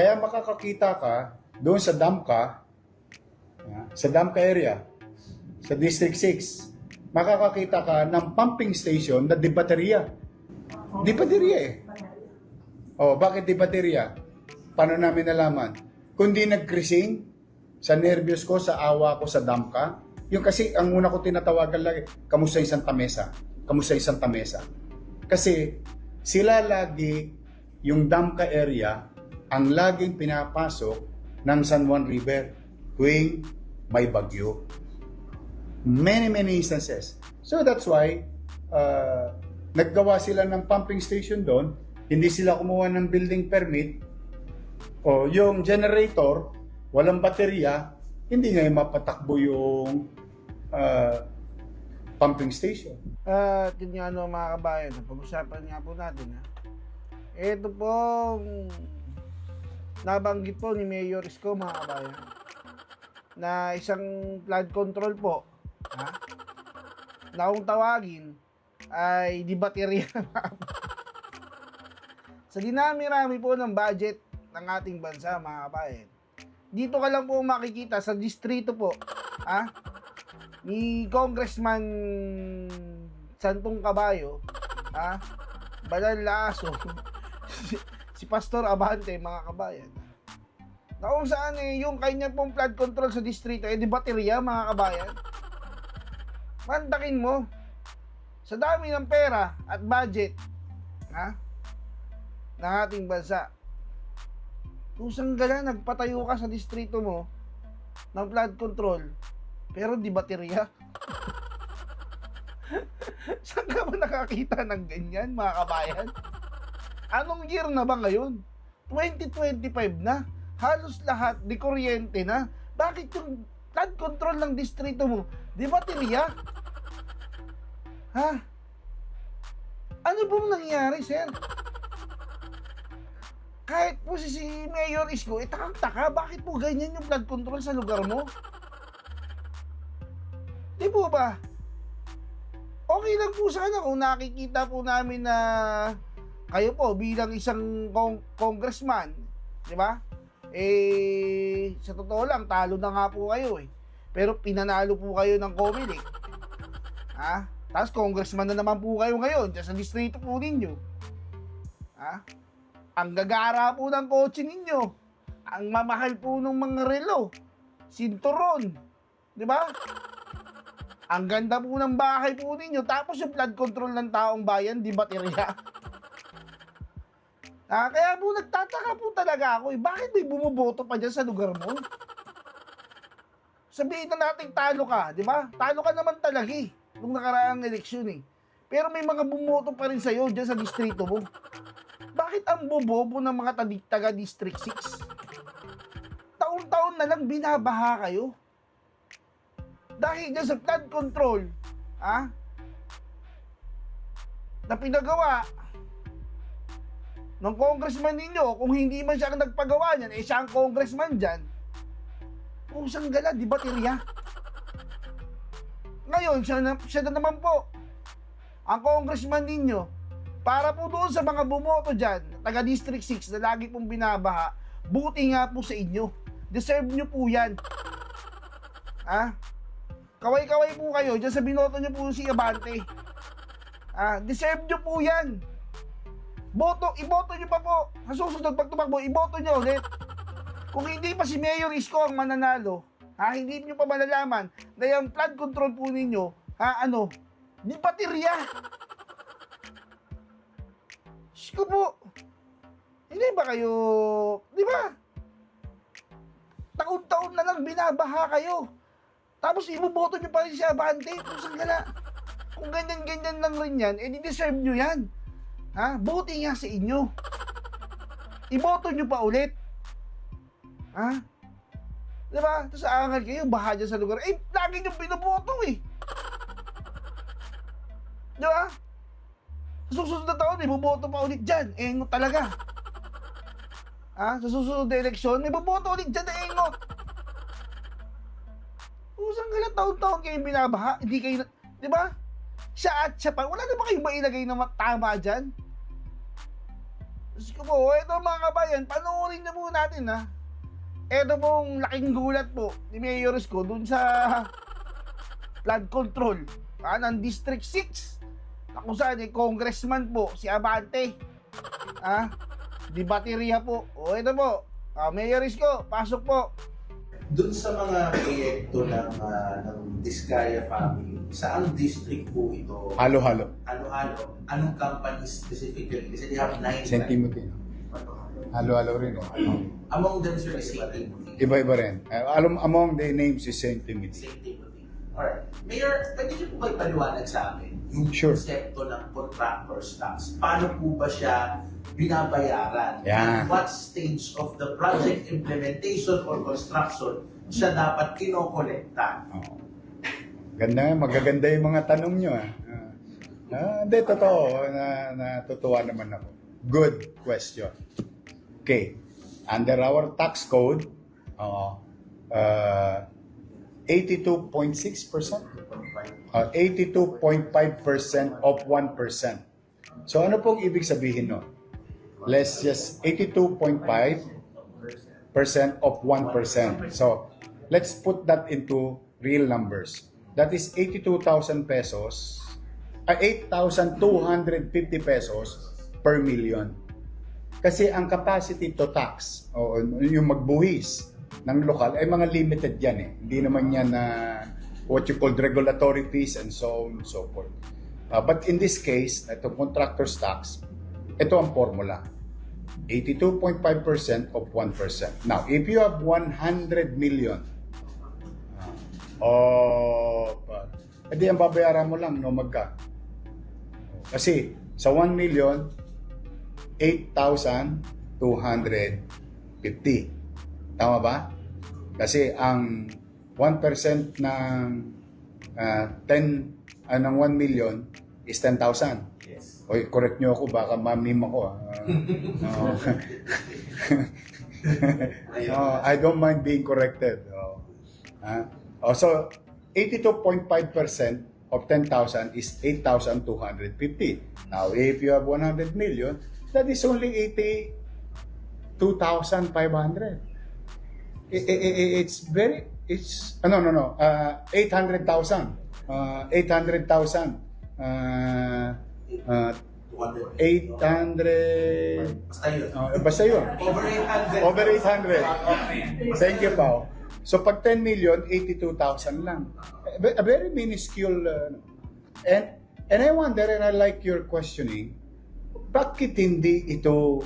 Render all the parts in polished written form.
Kaya makakakita ka doon sa Damka, sa Damka area, sa District 6, makakakita ka ng pumping station na di baterya. Di baterya eh. Oh, bakit di baterya? Paano namin nalaman? Kundi nag-crising sa nervyos ko, sa awa ko sa Damka. Yung kasi ang una ko tinatawagan lagi, kamusta yung Santa Mesa? Kamusta yung Santa Mesa? Kasi sila lagi, yung Damka area, ang laging pinapasok ng San Juan River tuwing may bagyo. Many instances. So that's why naggawa sila ng pumping station doon. Hindi sila kumuha ng building permit. O yung generator, walang baterya, hindi nga mapatakbo yung pumping station. Yun nga mga kabayan, pag-usapan nga po natin. Ito pong nabanggit po ni Mayor Isko, mga kabayan, na isang flood control po, na kung tawagin ay di baterya. Sa dinami-rami po ng budget ng ating bansa, mga kabayan, dito ka lang po makikita sa distrito po ni Congressman Santong Caballo, Balal Laso, si Pastor Abante, mga kabayan, na kung saan yung kanya pong flood control sa distrito di baterya, mga kabayan. Mantakin mo sa dami ng pera at budget ng ating bansa, kusang gala nagpatayo ka sa distrito mo ng flood control pero di baterya. Saan ka ba nakakita ng ganyan, mga kabayan? Anong year na ba ngayon? 2025 na. Halos lahat di kuryente na. Bakit yung flood control ng distrito mo di baterya? Ano bang nangyari, sir? Kahit po si Mayor Isko, takang-taka, bakit po ganyan yung flood control sa lugar mo? Di po ba? Okay lang po sana kung nakikita po namin na kayo po bilang isang congressman, di ba? Sa totoo lang, talo na nga po kayo pero pinanalo po kayo ng Comelec. Tapos congressman na naman po kayo ngayon dyan sa distrito po ninyo. Ang gagara po ng kotse ninyo, ang mamahal po ng mga relo, sinturon, di ba? Ang ganda po ng bahay po ninyo, tapos yung flood control ng taong bayan, di baterya. Kaya po nagtataka po talaga ako, bakit may bumuboto pa dyan sa lugar mo? Sabihin na natin talo ka, di ba? Talo ka naman talaga nung nakaraang eleksyon Pero may mga bumoto pa rin sa'yo dyan sa distrito mo. Bakit ang bobobo ng mga taga District 6? Taon-taon na lang binabaha kayo. Dahil dyan sa flood control, na pinagawa ng congressman ninyo, kung hindi man siya ang nagpagawa niyan, siya ang congressman dyan, pusang gala, di baterya. Ngayon, siya na naman po ang congressman ninyo, para po doon sa mga bumoto dyan, taga District 6 na lagi pong binabaha, buti nga po sa inyo. Deserve nyo po yan. Kaway-kaway po kayo dyan sa binoto nyo po si Abante. Deserve nyo po yan. Iboto nyo pa po. Sa susunod pag tumakbo, iboto nyo ulit. Kung hindi pa si Mayor Isko ang mananalo, hindi nyo pa malalaman na yung flood control po ninyo, di baterya. Isko po, hindi ba kayo, di ba? Taon-taon na lang binabaha kayo. Tapos iboboto nyo pa rin si Abante. Pusang gala. Kung ganyan-ganyan lang rin yan, di-deserve nyo yan. Buti nga sa inyo. Iboto nyo pa ulit. Diba? Tapos aangal kayo, baha dyan sa lugar. Lagi nyo binoboto Diba? Sa susunod na taon, iboboto pa ulit dyan. Engot talaga. Sa susunod na eleksyon, iboboto ulit dyan na engot. Pusang gala, taon-taon kayo binabaha. Hindi kayo, di ba? Siya at siya pa. Wala na ba kayong mailagay na tama dyan? Diyos ko po, ito mga kabayan, panoorin na po natin ha. Ito pong laking gulat po ni Mayor Isko dun sa flood control ng District 6. Na kung saan congressman po, si Abante. Di baterya po. O ito po, Mayor Isko, pasok po. Doon sa mga proyekto ng Diskaya family, saan district po ito? Halo-halo. Ano-ano? Anong company specifically? Kasi they have 9. St. Timothy. Halo-halo rin. Among them, sir, is St. Timothy. Iba-iba rin. Among the names is St. Timothy. St. Timothy. Alright. Mayor, pwede niyo po ba ipaliwanag sa amin yung Sure. konsepto ng contractor's tax? Paano po ba siya binabayaran? Yeah. At what stage of the project implementation or construction siya dapat kinokolekta? Oo. Ganda, magaganda yung mga tanong nyo. Hindi, totoo. Natutuwa naman ako. Good question. Okay. Under our tax code, 82.6%? 82.5% of 1%. So ano pong ibig sabihin nun? Let's just 82.5% of 1%. So let's put that into real numbers. That is 82,000 pesos, 8,250 pesos per million. Kasi ang capacity to tax, o yung magbuhis ng lokal, ay mga limited yan eh. Hindi naman yan na what you call regulatory fees and so on and so forth. But in this case, itong contractor's tax, ito ang formula. 82.5% of 1%. Now, if you have 100 million, edi ang babayaran mo lang no magka. Kasi sa 1 million, 8,250. Tama ba? Kasi ang 1% ng 1 million is 10,000. Yes. Oy, correct nyo ako, baka mamim ako. I don't mind being corrected. So, 82.5% of 10,000 is 8,250. Now, if you have 100 million, that is only 82,500. It's 800,000. 800,000. 800. Basta yun. Basta yun. Over 800. Over 800. Thank you, Pao. So pag 10 million, 82,000 lang. A very minuscule. And I wonder, and I like your questioning, bakit hindi ito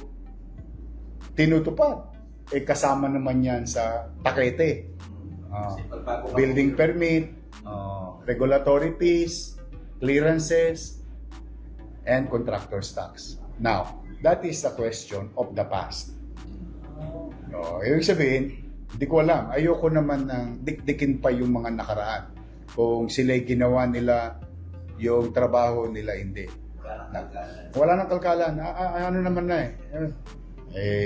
tinutupad? Kasama naman yan sa pakete. Building permit, regulatory fees, clearances, and contractor's tax. Now, that is the question of the past. Ibig sabihin, hindi ko alam. Ayoko naman ng dikdikin pa yung mga nakaraan. Kung sila'y ginawa nila yung trabaho nila, hindi. Wala nang kalkalan. Ano naman na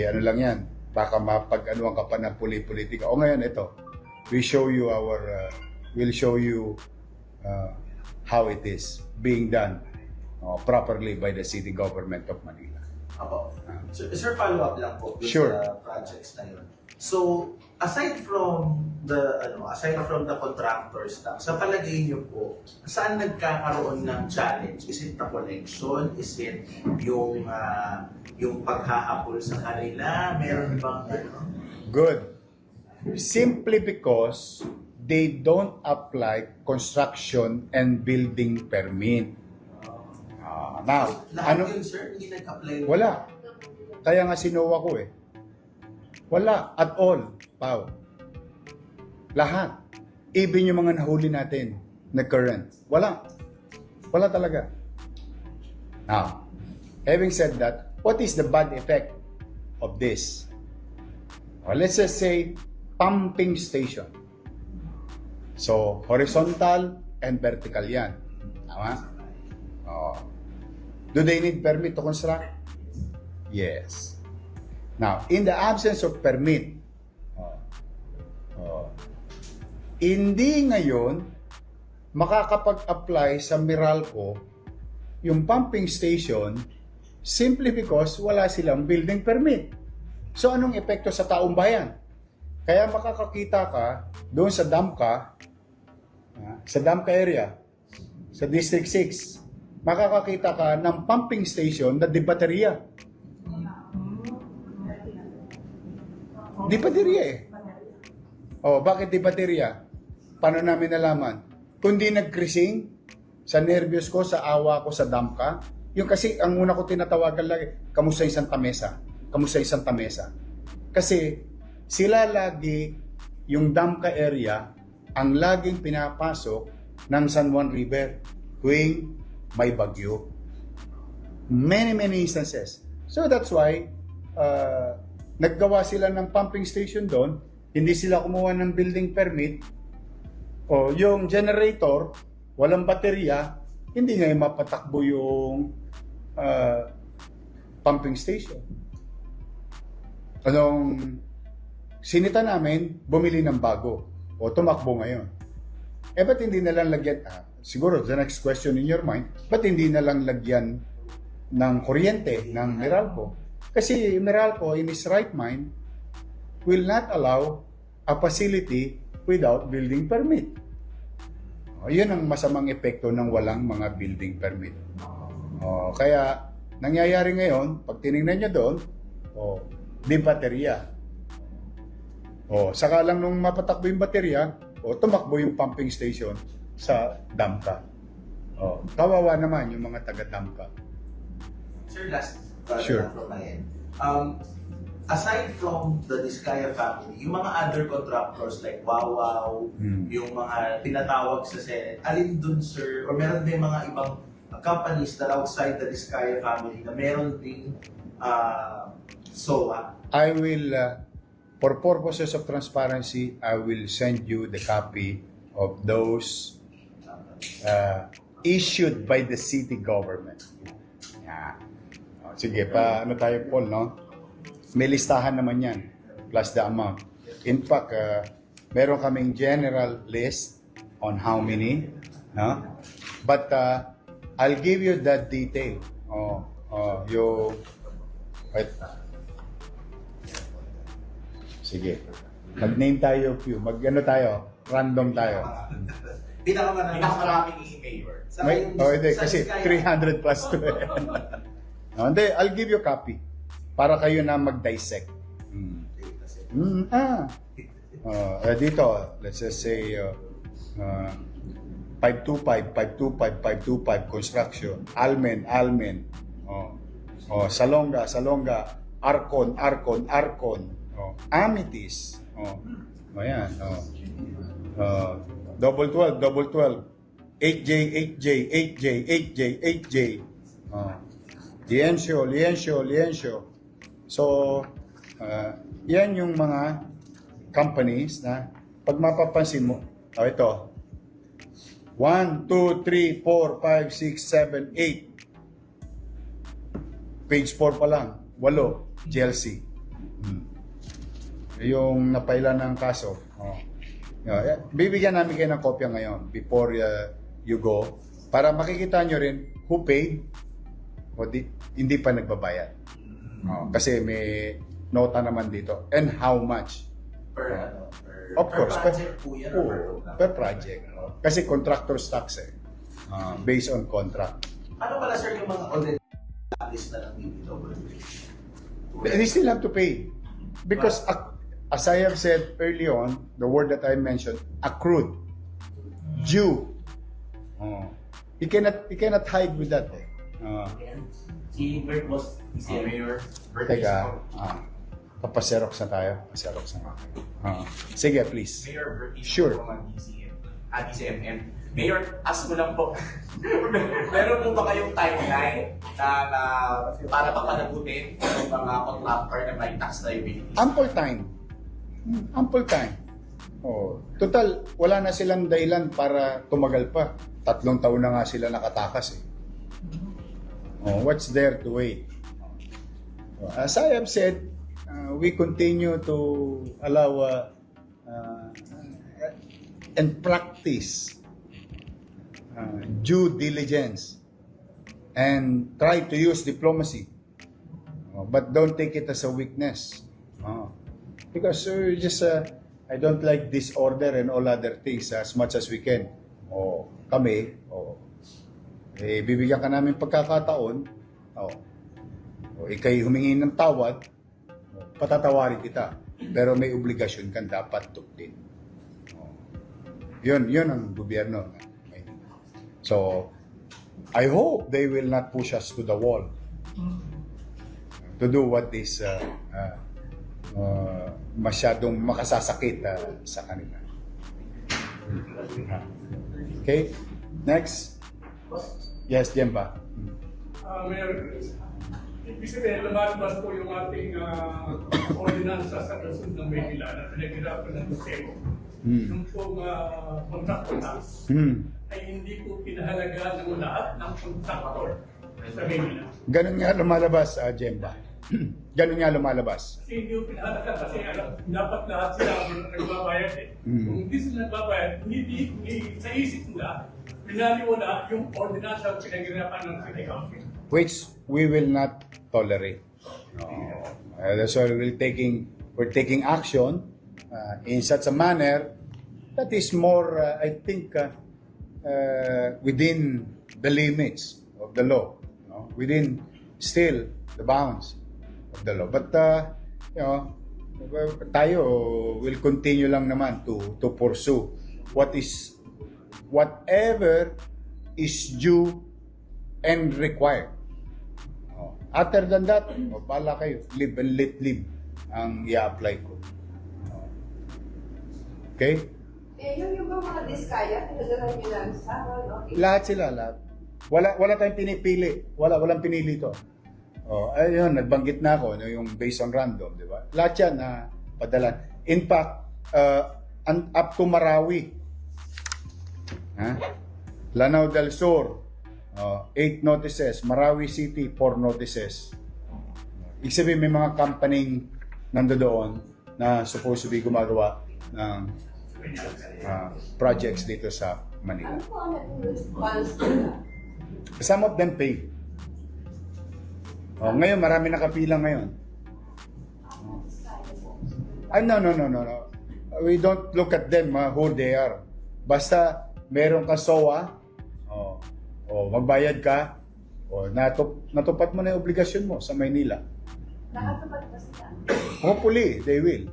ano lang yan. Baka mapag-anuan ka pa ng politika. O ngayon, ito. We'll show you how it is being done properly by the city government of Manila. Ako. Sir, follow-up lang po Sure. sa projects na yun. So, aside from the contractor's tax, sa palagay niyo po, saan nagkakaroon ng challenge? Is it the collection? Is it yung paghahabol sa kanila? Meron bang Good. Simply because they don't apply construction and building permit. Now, lahat yun, sir? Hindi nag-apply? Wala. Kaya nga sinuwa ko eh. Wala at all, Pao. Lahat. Even yung mga nahuli natin na current. Wala. Wala talaga. Now, having said that, what is the bad effect of this? Well, let's just say pumping station. So, horizontal and vertical yan. Tama? Do they need permit to construct? Yes. Now, in the absence of permit, hindi ngayon makakapag-apply sa Meralco yung pumping station Simply because wala silang building permit. So anong epekto sa taong bayan? Kaya makakakita ka doon sa Damca area, sa District 6, makakakita ka ng pumping station na di baterya. Di baterya eh. Oh, bakit di baterya? Paano namin nalaman? Kundi nag-crising sa nervyos ko, sa awa ko sa Damca. Yung kasi ang una ko tinatawagan lagi, kamusta yung Santa Mesa? Kamusta yung Santa Mesa? Kasi sila lagi, yung Damca area, ang laging pinapasok ng San Juan River tuwing may bagyo. Many instances. So that's why naggawa sila ng pumping station doon, hindi sila kumuha ng building permit, o yung generator, walang baterya, hindi nga mapatakbo yung pumping station. Anong sinita namin, bumili ng bago o tumakbo ngayon. Eh ba't hindi na lang lagyan, siguro the next question in your mind, ba't hindi na lang lagyan ng kuryente ng Meralco? Kasi Meralco in his right mind will not allow a facility without building permit. Yun ang masamang epekto ng walang mga building permit. Kaya nangyayari ngayon, pag tinignan nyo doon, di baterya. Saka lang nung mapatakbo yung baterya, tumakbo yung pumping station sa Damca. Kawawa naman yung mga taga-Damca. Sir, last Sure. from my end. Aside from the Diskaya family, yung mga other contractors like Wawaw, yung mga tinatawag sa Senate, alin dun, sir, or meron din mga ibang companies that outside the Diskaya family na meron ding SOA? I will, for purposes of transparency, I will send you the copy of those issued by the city government. Yan. Sige, ano tayo, Paul, no? May listahan naman yan, plus the amount. In fact, meron kaming general list on how many, no? But I'll give you that detail. Wait. Sige. Mag-name tayo, few. Mag-ano tayo? Random tayo. Pinakamaraming mayor. Hindi, kasi 300 plus to eh. Hindi, I'll give you a copy para kayo na mag-dissect. Dito, let's just say 525, 525, 525 construction, Almen. Salonga, Arcon. Amities. Ayan. Double 12. 8J. Liencio. So, yan yung mga companies na pag mapapansin mo, ito, 1, 2, 3, 4, 5, 6, 7, 8. Page 4 pa lang, 8, GLC. Yung napaila ng kaso. Bibigyan namin kayo ng kopya ngayon before you go para makikita nyo rin who paid o hindi pa nagbabayad. Kasi may nota naman dito. And how much? Of course, project po yan, per project. Kasi contractor's tax based on contract. Ano pala, sir, yung mga already list na lang dito? They still have to pay. Because as I have said early on, the word that I mentioned, accrued, due. You cannot hide with that. Si Bert was si Mayor Bert. Teka, papaserok na tayo. Sige, please. Mayor Bert is Sure. from DCMM. Mayor, ask mo lang po. Meron po ba kayong timeline na para papanagutin yung mga contractor na may tax liability? Ample time. Total, wala na silang dahilan para tumagal pa. 3 taon na nga sila nakatakas. What's there to wait? As I have said, we continue to allow and practice due diligence and try to use diplomacy. But don't take it as a weakness. Because I don't like disorder and all other things as much as we can. Kami, bibigyan ka namin pagkakataon, ikay humingi ng tawad, patatawarin kita. Pero may obligasyon kang dapat tuklin. Yun ang gobyerno. So, I hope they will not push us to the wall to do what is masyadong makasasakit sa kanila. Okay? Next. Yes, Jemba. Mayor, ibig sabihin, lumalabas po yung ating ordinansa sa Luzon ng Maynila na pinaghirapan ng Museo. Yung pong contractor tax ay hindi po pinahalaga ng lahat ng contractor sa Maynila. Ganun nga lumalabas, Jemba. Ganun nga lumalabas. Kasi hindi po pinahalaga kasi dapat lahat sila nagbabayad eh. Kung hindi sila nagbabayad, hindi sa isip nila, pinaliwala yung ordinansa ang pinaghirapan ng City Council. Which we will not tolerate. That's why we're taking action in such a manner that is more, I think, within the limits of the law, within still the bounds of the law. But tayo will continue lang naman to pursue whatever is due and required. Other than that, bala kayo, live and let live ang i-apply ko. Okay? Yung mga diskaya, pinadala nyo lang sa Lahat sila, lahat. Wala tayong pinipili. Walang pinili to. Ayun, nagbanggit na ako, yung based on random, di ba? Lahat yan na padala. In fact, up to Marawi. Lanao del Sur, 8 notices. Marawi City, 4 notices. Ibig sabihin, may mga company nandoon na supposed to be gumagawa ng projects dito sa Manila. Ano po ang naging response nila? Some of them pay. Ngayon, marami nakapila ngayon. No. We don't look at them who they are. Basta meron ka SOA, magbayad ka, natupad mo na yung obligasyon mo sa Maynila. Nakatupad ba sila? Hopefully, they will.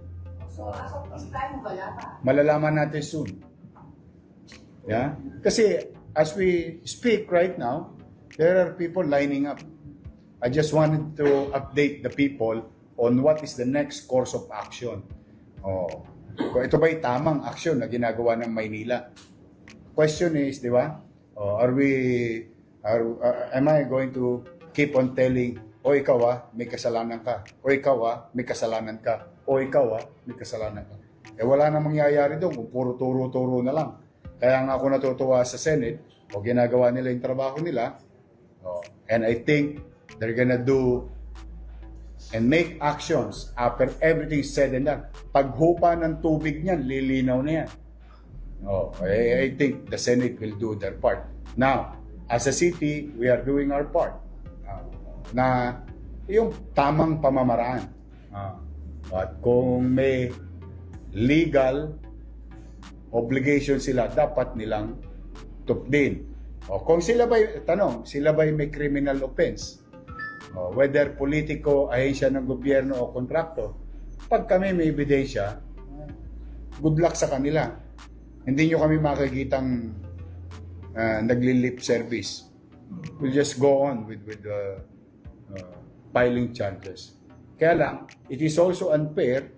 So, as of this time, wala pa. Malalaman natin soon. Yeah? Kasi as we speak right now, there are people lining up. I just wanted to update the people on what is the next course of action. Kung ito ba'y tamang action na ginagawa ng Maynila? Question is, di ba? Am I going to keep on telling, ikaw may kasalanan ka. Ikaw may kasalanan ka. Ikaw may kasalanan ka. Wala na mangyayari doon kung puro turo-turo na lang. Kaya nga ako natutuwa sa Senate, ginagawa nila yung trabaho nila. And I think they're gonna do and make actions after everything is said and done. Paghupa ng tubig niyan, lilinaw na yan. I think the Senate will do their part. Now, as a city, we are doing our part. Na yung tamang pamamaraan. At kung may legal obligation sila, dapat nilang tuklin. Kung sila ba'y may criminal offense, whether politiko, ahensya ng gobyerno o kontrakto, pag kami may ebidensya, good luck sa kanila. Hindi nyo kami makikitang nagli-lip service. We'll just go on with filing charges. Kaya lang, it is also unfair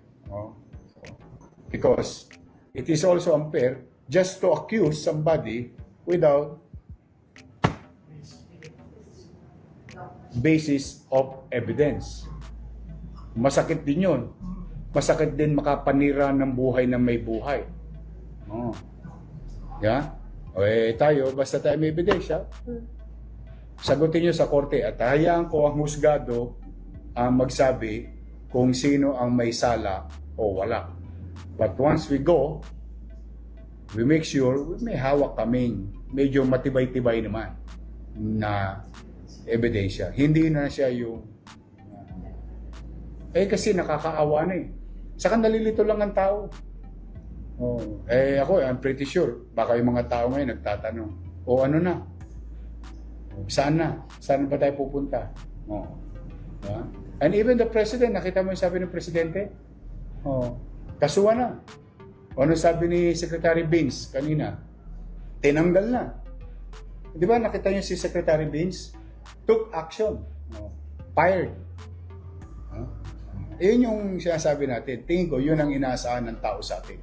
because it is also unfair just to accuse somebody without basis of evidence. Masakit din yun. Masakit din makapanira ng buhay ng may buhay. Yeah? Tayo, basta tayo may ebidensya, sagutin nyo sa korte at hayaan ko ang husgado ang magsabi kung sino ang may sala o wala. But once we go, we make sure may hawak kaming medyo matibay-tibay naman na ebidensya. Hindi na siya yung kasi nakakaawa na eh. Saka nalilito lang ang tao. Oh, ako, I'm pretty sure, baka yung mga tao ngayon nagtatanong, ano na? Saan na? Saan ba tayo pupunta? Diba? And even the president, nakita mo yung sabi ng presidente? Kasuhan na. Ano sabi ni Secretary Binz kanina? Tinanggal na. Di ba nakita niyo si Secretary Binz? Took action. Fired. Yun yung sinasabi natin. Tingin ko, yun ang inaasahan ng tao sa atin.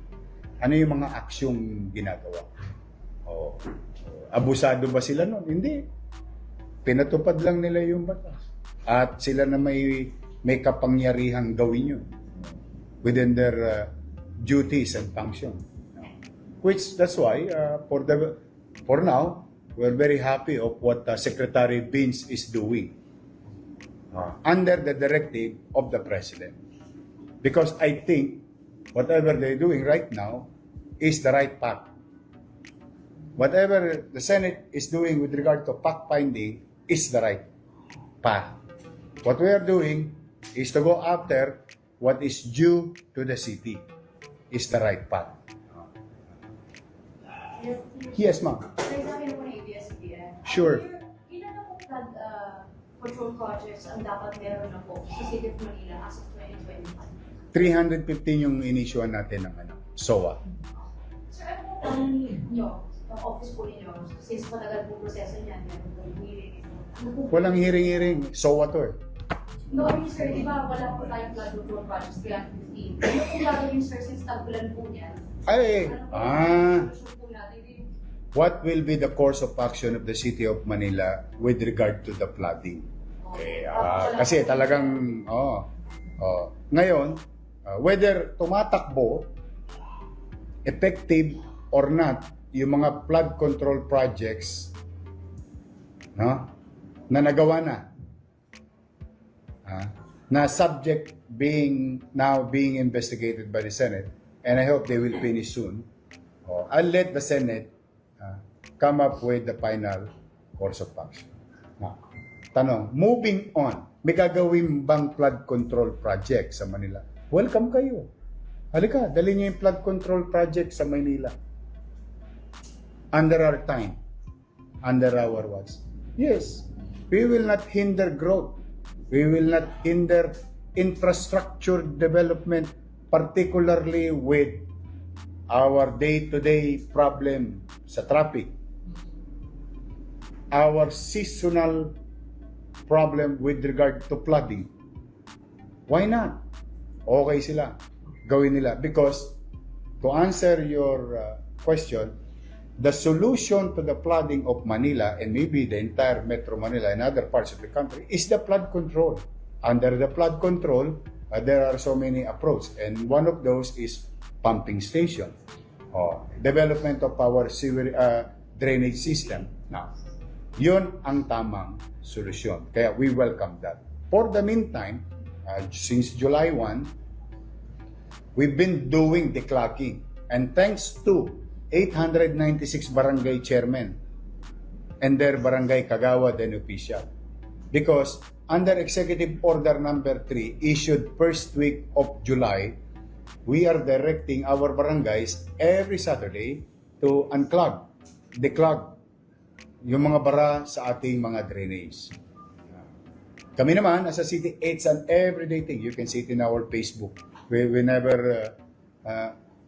Ano yung mga aksyong ginagawa? Abusado ba sila nun? Hindi. Pinatupad lang nila yung batas. At sila na may kapangyarihang gawin yun within their duties and function. Which, that's why, for now, we're very happy of what Secretary Binz is doing under the directive of the President. Because I think whatever they're doing right now is the right path. Whatever the Senate is doing with regard to fact-finding is the right path. What we are doing is to go after what is due to the city is the right path. Yes, ma'am. Nagsabi mo ng ABS-CBN. Sure. Ilan na po flood control projects ang dapat meron na po sa City of Manila as of 2025? 315 yung inisyoan natin ng SOA. Sir, ano po ang nyo, ang office po ninyo, since matagal po proseso niyan, meron po yung hearing, ano po? Walang hiring-hiring. SOA to eh. No, I mean, sir, di ba wala po tayong flood control projects 315? Ano po gagawin, sir, since tag-ulan po niyan? Solusyon po natin din. What will be the course of action of the City of Manila with regard to the flooding? Kasi talagang, ngayon, whether tumatakbo, effective or not, yung mga flood control projects, no, na nagawa na, na subject now being investigated by the Senate, and I hope they will finish soon. I'll let the Senate come up with the final course of action. Tanong, moving on, may gagawin bang flood control project sa Manila? Welcome kayo. Halika, dali niyo yung flood control project sa Manila. Under our time, under our watch. Yes, we will not hinder growth. We will not hinder infrastructure development, particularly with our day-to-day problem sa traffic. Our seasonal problem with regard to flooding. Why not? Okay sila. Gawin nila. Because, to answer your question, the solution to the flooding of Manila and maybe the entire Metro Manila and other parts of the country is the flood control. Under the flood control, there are so many approaches. And one of those is pumping station. Development of our drainage system. Now, yun ang tamang solusyon. Kaya we welcome that. For the meantime, since July 1, we've been doing declocking. And thanks to 896 barangay chairmen and their barangay kagawad and official. Because under Executive Order number 3 issued first week of July, we are directing our barangays every Saturday to unclog, declog yung mga bara sa ating mga drainage. Kami naman, as a city, it's an everyday thing. You can see it in our Facebook. We never,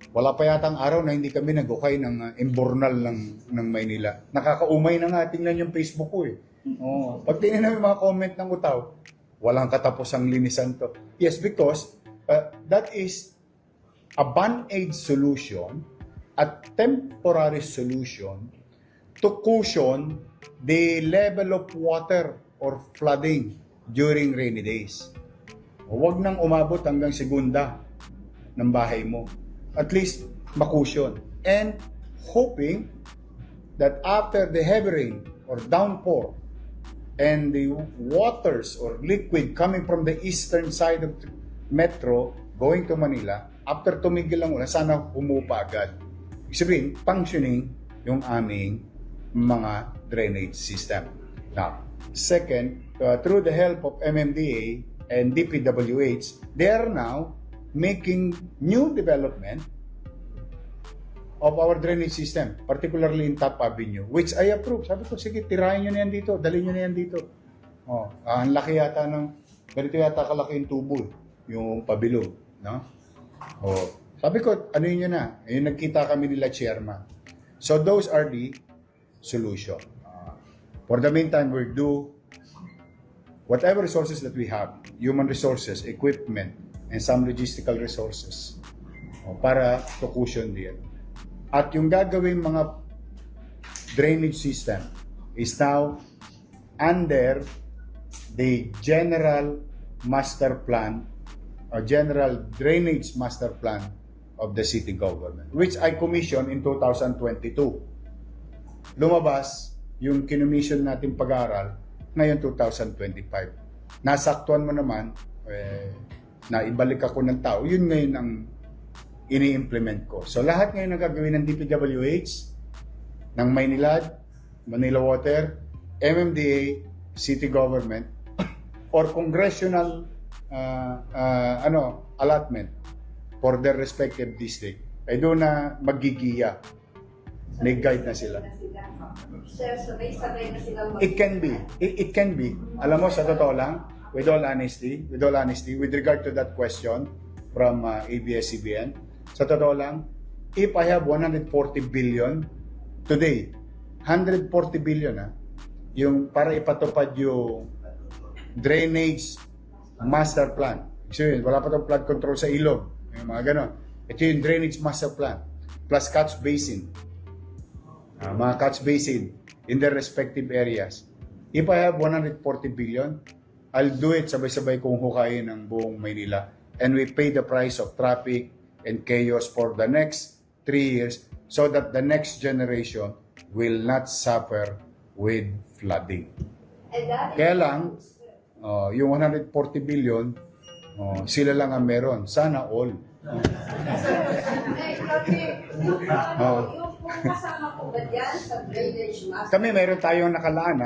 wala pa yatang araw na hindi kami nag-ukay ng imbornal ng Maynila. Nakakaumay na nga, tingnan yung Facebook ko eh. Pag tingnan namin mga comment ng utaw, walang katapos ang linisan to. Yes, because that is a band-aid solution, a temporary solution to cushion the level of water or flooding during rainy days. Huwag nang umabot hanggang segunda ng bahay mo. At least makusyon. And hoping that after the heavy rain or downpour and the waters or liquid coming from the eastern side of the metro going to Manila, after tumigil lang ulan, sana humupa agad. Ibig sabihin, functioning yung aming mga drainage system. Now, Second, through the help of MMDA and DPWH, they are now making new development of our drainage system, particularly in Top Avenue, which I approve. Sabi ko, sige, tirahin nyo na yan dito, dalhin nyo na yan dito. Ang laki yata ganito yata kalaki yung tubo, yung pabilog, no? Sabi ko, ano yun na? Yung nagkita kami nila chairman. So those are the solution. For the meantime, we'll do whatever resources that we have, human resources, equipment, and some logistical resources para to cushion din. At yung gagawin mga drainage system is now under the General Master Plan or General Drainage Master Plan of the city government, which I commissioned in 2022. Lumabas yung kinumission natin pag-aaral ngayon 2025. Nasaktuan mo naman, na ibalik ako ng tao, yun ngayon ang ini-implement ko. So lahat ngayon ang gagawin ng DPWH, ng Maynilad, Manila Water, MMDA, city government, or congressional allotment for their respective district, ay doon na magigiya. May guide na sila. Sir, sabay-sabay na silang It can be. It can be. Alam mo, sa totoo lang, with all honesty, with regard to that question from ABS-CBN, sa totoo lang, if I have 140 billion today, 140 billion yung para ipatupad yung drainage master plan. So yun, wala pa itong flood control sa ilog. Yung mga ganon. Ito yung drainage master plan. Plus catch basin. Mga catch basin in their respective areas. If I have 140 billion, I'll do it sabay-sabay kung hukayin ng buong Maynila. And we pay the price of traffic and chaos for the next 3 years so that the next generation will not suffer with flooding. And that Kaya lang, yung 140 billion, sila lang ang meron. Sana all. yung kasama ko ba dyan sa drainage master? Kami meron tayong nakalaan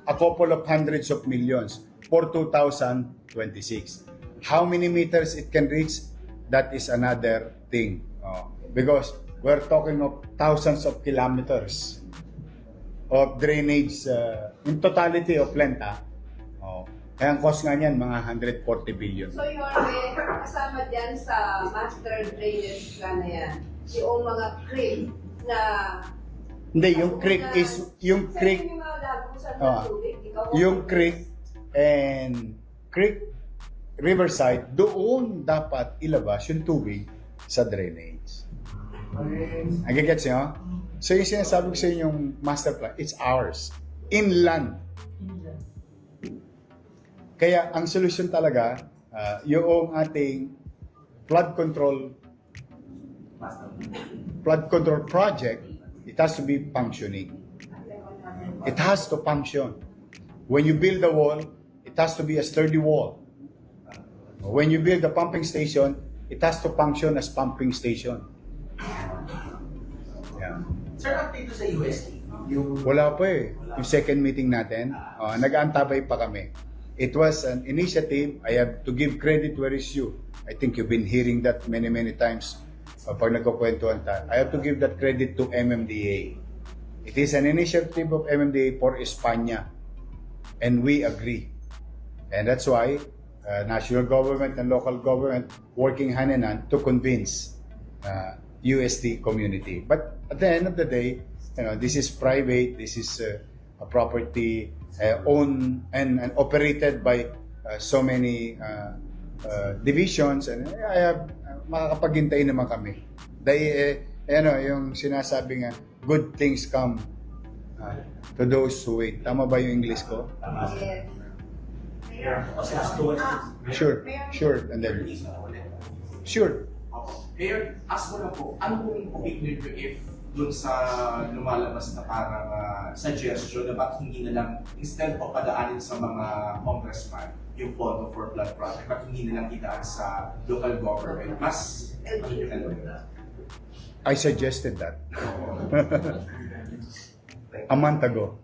a couple of hundreds of millions for 2026. How many meters it can reach, that is another thing. Because we're talking of thousands of kilometers of drainage in totality of length. Kaya ang cost nga niyan, mga 140 billion. So yung kasama dyan sa master drainage plan na yan, yung mga creek na... Hindi, yung creek is, yung creek, Yung mga lagusan ng tubig, ikaw yung creek and creek riverside, doon dapat ilabas yung tubig sa drainage. Nagigets nyo? So yung sinasabi ko sa inyong master plan, it's ours. Inland. Kaya ang solution talaga, yung ating flood control project, it has to be functioning. It has to function. When you build a wall, it has to be a sturdy wall. When you build a pumping station, it has to function as pumping station. Yeah. Sir, update to sa UST. Yung Wala pa eh. Yung second meeting natin, nag-aantabay pa kami. It was an initiative. I have to give credit where is due. I think you've been hearing that many times pag nagkukwentuhan tayo. I have to give that credit to MMDA. It is an initiative of MMDA for España. And we agree. And that's why national government and local government working hand in hand to convince UST community. But at the end of the day, this is private. This is a property owned and operated by so many divisions, and makakapaghintay naman kami. Dahil yung sinasabi nga, good things come to those who wait. Tama ba yung English ko? Sure. And then sure. Mayor, ask mo lang po, ano pong opinion nyo if dun sa lumalabas na parang suggestion na ba't hindi na lang, instead of padaanin sa mga congressman, yung pondo for flood project, ba't hindi na lang idaan sa local government? Mas, I suggested that a month ago.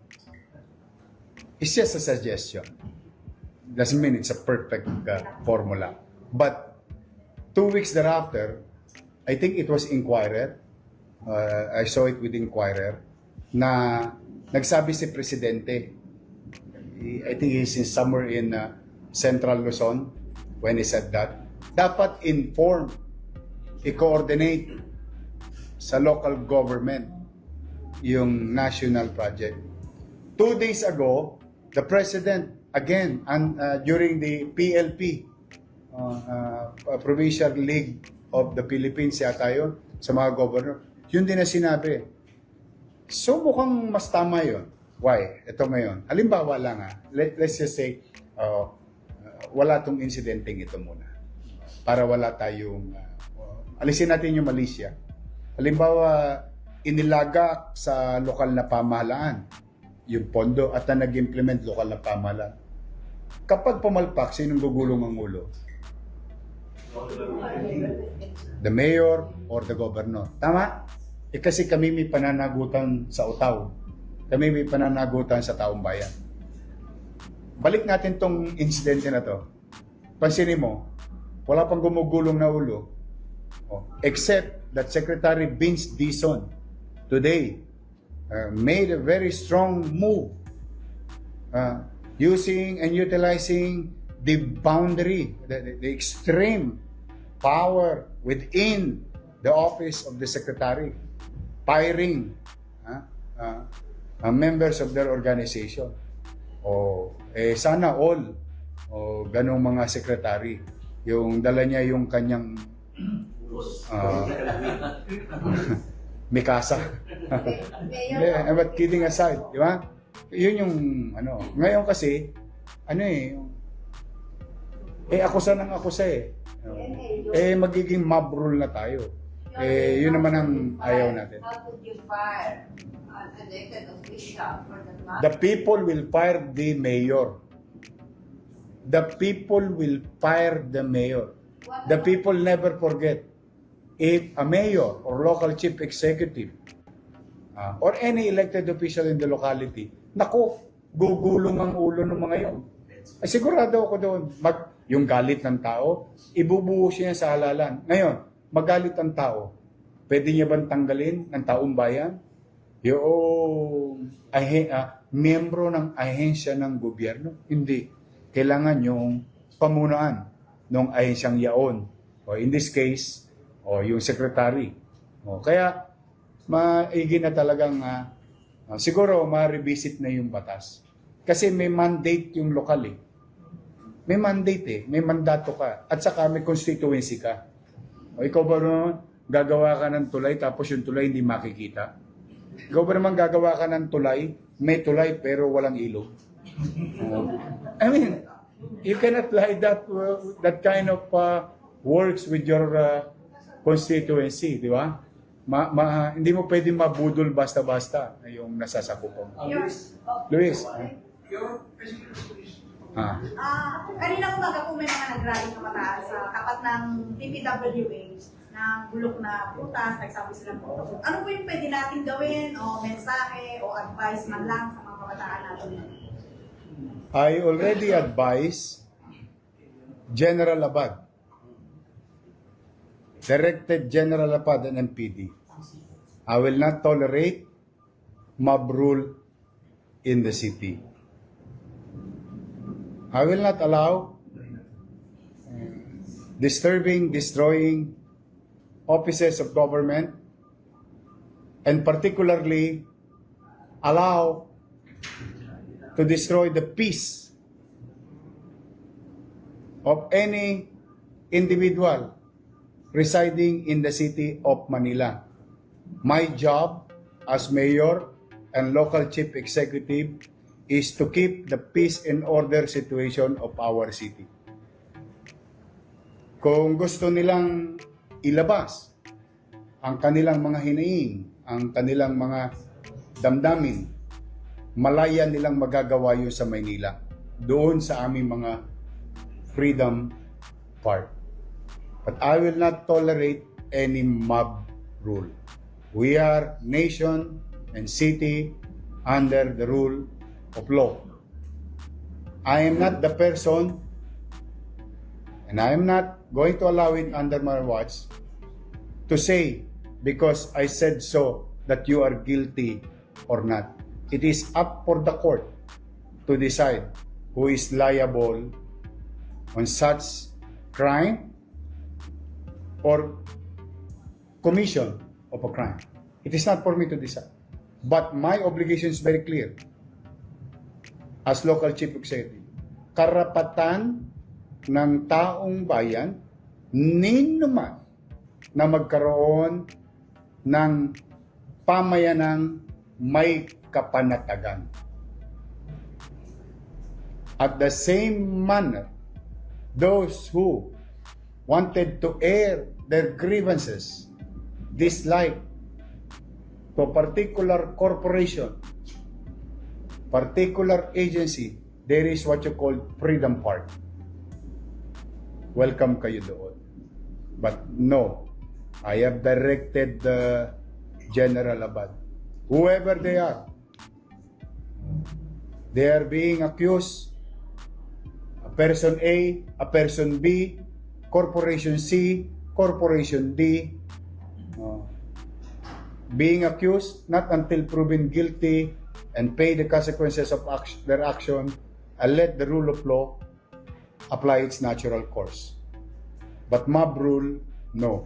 It's just a suggestion. Doesn't mean it's a perfect formula. But 2 weeks thereafter, I think it was Inquirer, I saw it with Inquirer, na nagsabi si Presidente, I think he's in somewhere in Central Luzon when he said that, dapat inform, i-coordinate sa local government yung national project. 2 days ago, the President, again, during the PLP, Provincial League of the Philippines yata yun, sa mga governor, yun din na sinabi. So mukhang mas tama yun. Why? Ito ngayon. Halimbawa lang let's just say, wala tong insidenteng ito muna. Para wala tayong, alisin natin yung Malaysia. Halimbawa, inilaga sa lokal na pamahalaan yung pondo at na nag-implement lokal na pamahalaan. Kapag pumalpak, sinong gugulong ang ulo? The mayor or the governor. Tama? Kasi kami may pananagutan sa utaw. Kami may pananagutan sa taong bayan. Balik natin tong insidente na to. Pansinin mo, wala pang gumugulong na ulo. Except that Secretary Vince Dizon today made a very strong move using and utilizing the boundary, the extreme power within the office of the Secretary, firing members of their organization. Sana all ganong mga secretary, yung dala niya yung kanyang mikasa. But kidding aside, di ba? Yun yung ngayon kasi akusa ng akusa magiging mob rule na tayo. Yun naman ang ayaw natin. How could you fire an elected official for that matter? The people will fire the mayor. The people will fire the mayor. The people never forget. If a mayor or local chief executive or any elected official in the locality, gugulong ang ulo ng mga yun. Sigurado ako doon, yung galit ng tao, ibubuhos niya sa halalan. Ngayon, magalit ang tao, pwede niya bang tanggalin ng taong bayan? Yung miyembro ng ahensya ng gobyerno? Hindi. Kailangan yung pamunuan ng ahensyang yaon. O in this case, yung secretary. Kaya, maigi na talagang siguro ma-revisit na yung batas. Kasi may mandate yung lokal May mandate may mandato ka. At saka may constituency ka. Ikaw ba naman gagawa ka ng tulay tapos yung tulay hindi makikita? Ikaw ba naman gagawa ka ng tulay, may tulay pero walang ilog? I mean, you cannot lie that kind of works with your constituency, di ba? Hindi mo pwedeng mabudol basta-basta yung nasasakupan. Luis. Kanina umaga po may mga nag-rally na mataas sa tapat ng DPWH na bulok na prutas, nagsabi sila po. Ano po yung pwede natin gawin o mensahe o advice man lang sa mga kabataan natin? I already advised General Abad, Directed General Abad and MPD. I will not tolerate mob rule in the city. I will not allow disturbing, destroying offices of government, and particularly allow to destroy the peace of any individual residing in the city of Manila. My job as mayor and local chief executive is to keep the peace and order situation of our city. Kung gusto nilang ilabas ang kanilang mga hinaing, ang kanilang mga damdamin, malaya nilang magagawa yun sa Maynila, doon sa aming mga freedom park. But I will not tolerate any mob rule. We are nation and city under the rule of law. I am not the person, and I am not going to allow it under my watch to say because I said so that you are guilty or not. It is up for the court to decide who is liable on such crime or commission of a crime. It is not for me to decide. But my obligation is very clear. As local chief executive, karapatan ng taong bayan, ninuman na magkaroon ng pamayanang may kapanatagan. At the same manner, those who wanted to air their grievances, dislike to a particular corporation, particular agency, there is what you call Freedom Park. Welcome kayo doon. But no, I have directed the General Abad, whoever they are being accused, a person A, a person B, Corporation C, Corporation D, being accused not until proven guilty and pay the consequences of their action, and let the rule of law apply its natural course. But mob rule, no.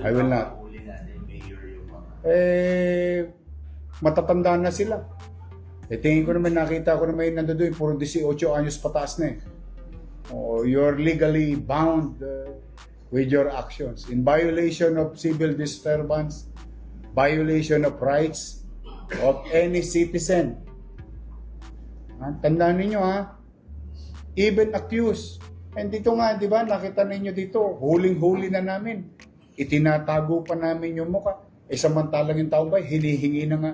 I will not. Huli natin, Mayor, yung mga... Matatanda na sila. Tingin ko naman, nakita ko naman yung nandoon, puro 18 anyos pataas na eh. You're legally bound with your actions. In violation of civil disturbance, violation of rights of any citizen. Tandaan ninyo even accused. And dito nga, di ba, nakita ninyo dito, huling-huli na namin. Itinatago pa namin yung muka. Samantalang yung taong bayan, hinihingi na nga,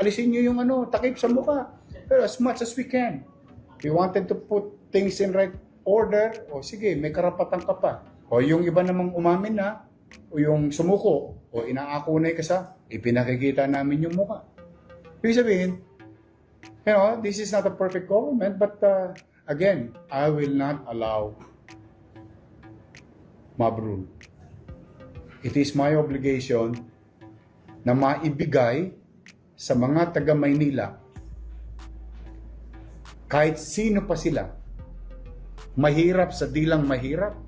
alisin nyo yung takip sa muka. Pero as much as we can. We wanted to put things in right order. O sige, may karapatan ka pa. O yung iba namang umamin na, o yung sumuko, o inaakunay ka sa, ipinakikita namin yung muka. Ibig sabihin, this is not a perfect government, but again, I will not allow mob rule. It is my obligation na maibigay sa mga taga Maynila, kahit sino pa sila, mahirap sa dilang mahirap,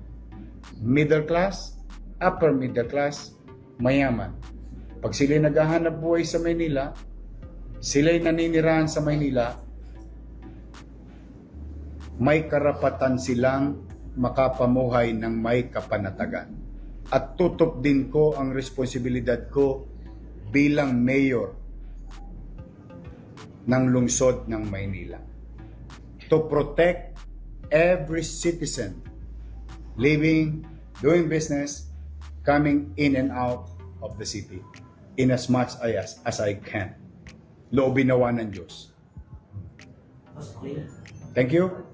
middle class, upper middle class, mayaman. Pag sila'y naghahanap buhay sa Maynila, sila'y naninirahan sa Maynila, may karapatan silang makapamuhay ng may kapanatagan. At tutok din ko ang responsibilidad ko bilang mayor ng lungsod ng Maynila to protect every citizen living, doing business, coming in and out of the city in as much as I can. Loobin nawa ng Diyos. Thank you.